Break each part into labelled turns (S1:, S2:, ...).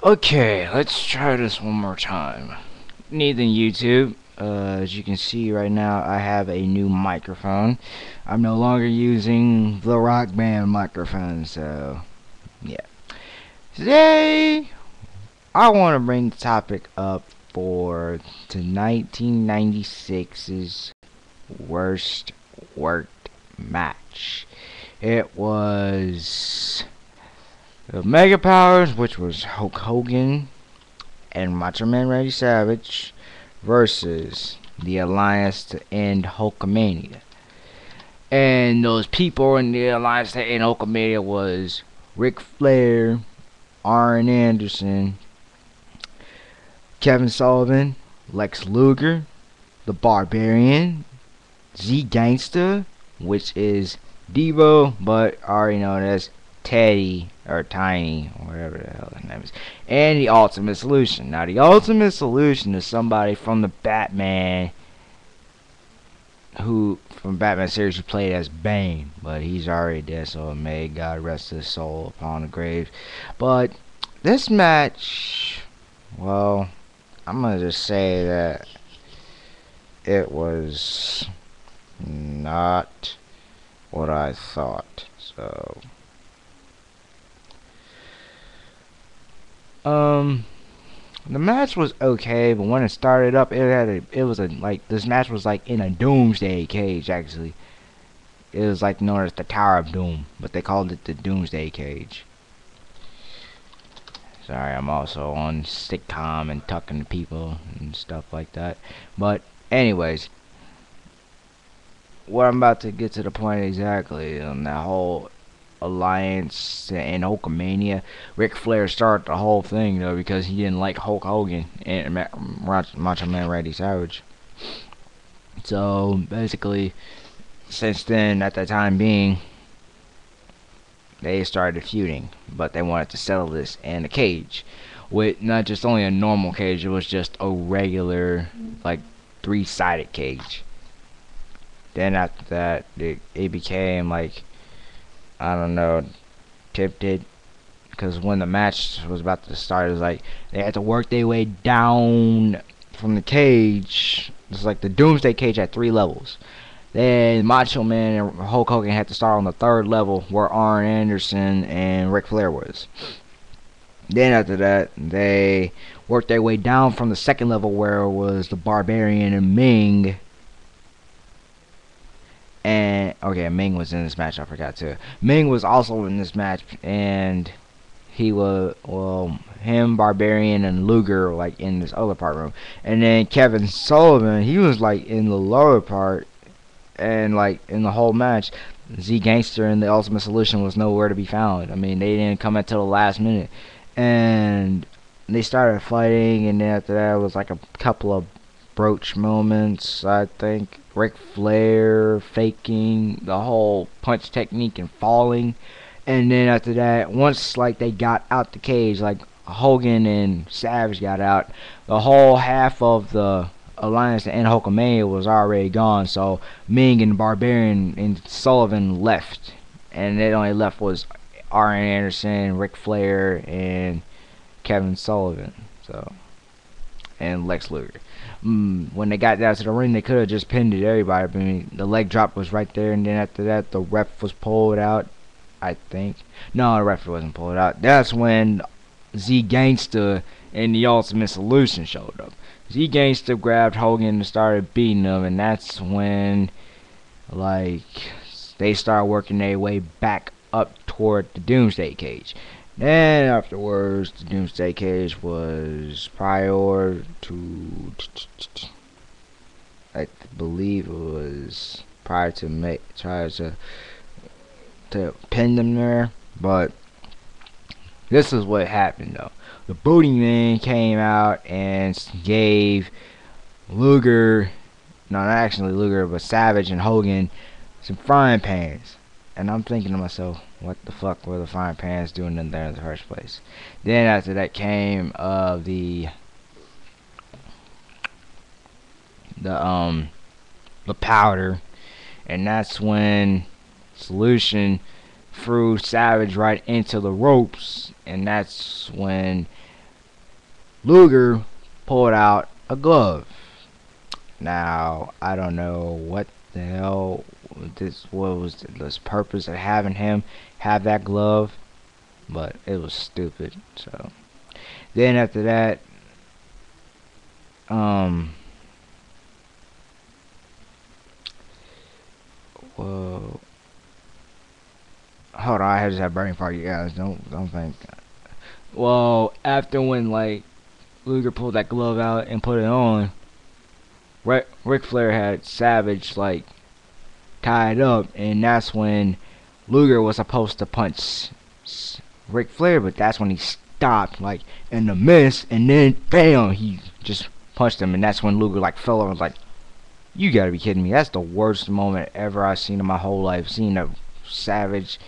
S1: Okay, let's try this one more time. Nathan YouTube. As you can see right now, I have a new microphone. I'm no longer using the Rock Band microphone, so yeah. Today, I want to bring the topic up for the 1996's worst worked match. It was the Mega Powers, which was Hulk Hogan and Macho Man Randy Savage versus the Alliance to end Hulkamania. And those people in the Alliance to end Hulkamania was Ric Flair, Arn Anderson, Kevin Sullivan, Lex Luger, the Barbarian, Z Gangsta, which is Devo, but already known as Teddy or Tiny, or whatever the hell his name is, and the Ultimate Solution. Now, the Ultimate Solution is somebody from the Batman, from Batman series, who played as Bane, but he's already dead, so may God rest his soul upon the grave. But this match, well, I'm gonna just say that it was not what I thought. So the match was okay, but when it started up, this match was like in a doomsday cage. Actually, it was like known as the Tower of Doom, but they called it the Doomsday Cage. Sorry, I'm also on sitcom and talking to people and stuff like that. But anyways, what I'm about to get to the point exactly on that whole Alliance and Hulkamania. Ric Flair started the whole thing though, because he didn't like Hulk Hogan and Macho Man Randy Savage. So basically, since then, at the time being, they started feuding, but they wanted to settle this in a cage, with not just only a normal cage, it was just a regular, like, three-sided cage. Then after that, it became like, I don't know, tempted, because when the match was about to start, it was like they had to work their way down from the cage. It's like the Doomsday Cage had 3 levels. Then Macho Man and Hulk Hogan had to start on the 3rd level, where Arn Anderson and Ric Flair was. Then after that, they worked their way down from the 2nd level, where it was the Barbarian and Ming. And okay, Ming was in this match, I forgot too. Ming was also in this match, and he was, well, him, Barbarian, and Luger were like in this other part room. And then Kevin Sullivan, he was like in the lower part, and like in the whole match, Z Gangster and the Ultimate Solution was nowhere to be found. I mean, they didn't come until the last minute, and they started fighting, and then after that, it was like a couple of broach moments. I think Ric Flair faking the whole punch technique and falling, and then after that, once like they got out the cage, like Hogan and Savage got out, the whole half of the Alliance to end Hulkamania was already gone. So Ming and Barbarian and Sullivan left, and it only left was Arn Anderson, Ric Flair, and Kevin Sullivan. So, and Lex Luger. When they got down to the ring, they could have just pinned everybody. I mean, the leg drop was right there, and then after that, the ref was pulled out, I think. No, the ref wasn't pulled out. That's when Z Gangsta and the Ultimate Solution showed up. Z Gangsta grabbed Hogan and started beating him, and that's when, like, they started working their way back up toward the Doomsday Cage. Then afterwards, the Doomsday Cage was prior to, I believe it was prior to try to pin them there, but this is what happened though. The Booty Man came out and gave Luger, no, not actually Luger, but Savage and Hogan some frying pans. And I'm thinking to myself, what the fuck were the frying pans doing in there in the first place? Then after that came the powder, and that's when Solution threw Savage right into the ropes, and that's when Luger pulled out a glove. Now, I don't know what the hell what was this purpose of having him have that glove, but it was stupid. So then after that, um, whoa, hold on, I just have burning fart, you guys. Don't think. Well, after when like Luger pulled that glove out and put it on, Ric Flair had Savage like tied up, and that's when Luger was supposed to punch Ric Flair, but that's when he stopped like in the miss, and then bam, he just punched him, and that's when Luger like fell over. Like, you gotta be kidding me! That's the worst moment ever I've seen in my whole life. Seeing a Savage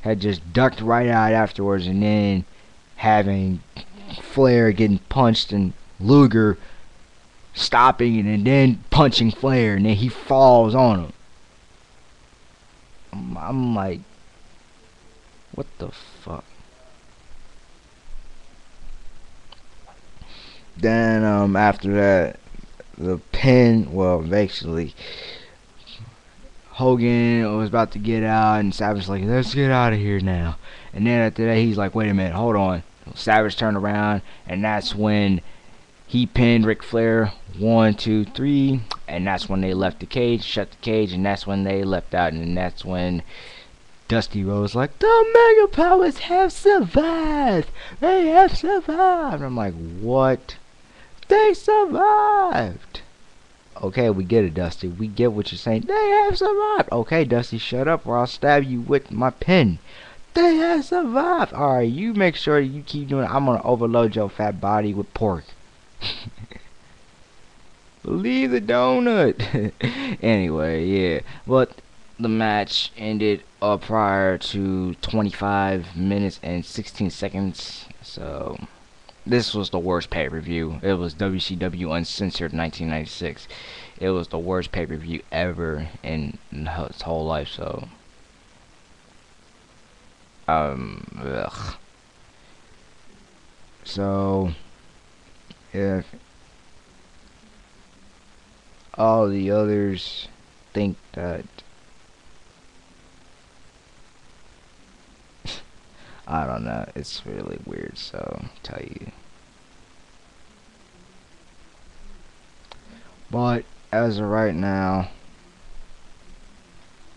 S1: had just ducked right out afterwards, and then having Flair getting punched and Luger stopping it and then punching Flair, and then he falls on him. I'm like, what the fuck? Then after that, the pin. Well, basically, Hogan was about to get out, and Savage was like, let's get out of here now. And then after that, he's like, wait a minute, hold on. Savage turned around, and that's when he pinned Ric Flair 1, 2, 3, and that's when they left the cage, shut the cage, and that's when they left out, and that's when Dusty Rhodes like, the Mega Powers have survived. They have survived. And I'm like, what? They survived. Okay, we get it, Dusty. We get what you're saying. They have survived. Okay, Dusty, shut up or I'll stab you with my pen. They have survived. Alright, you make sure you keep doing it. I'm gonna overload your fat body with pork. Believe the donut. Anyway, yeah. But the match ended prior to 25 minutes and 16 seconds. So this was the worst pay-per-view. It was WCW Uncensored 1996. It was the worst pay-per-view ever in his whole life. So ugh. So if all the others think that I don't know, it's really weird, so I'll tell you. But as of right now,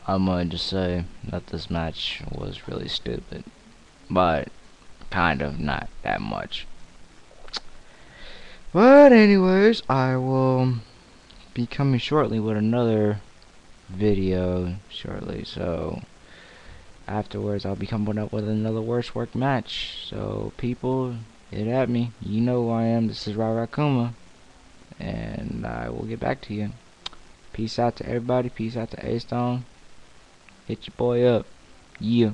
S1: I'm gonna just say that this match was really stupid, but kind of not that much. But anyways, I will be coming shortly with another video shortly, so afterwards I'll be coming up with another worst work match. So people, get at me. You know who I am. This is Rarakuma, and I will get back to you. Peace out to everybody. Peace out to A-Stone. Hit your boy up. Yeah.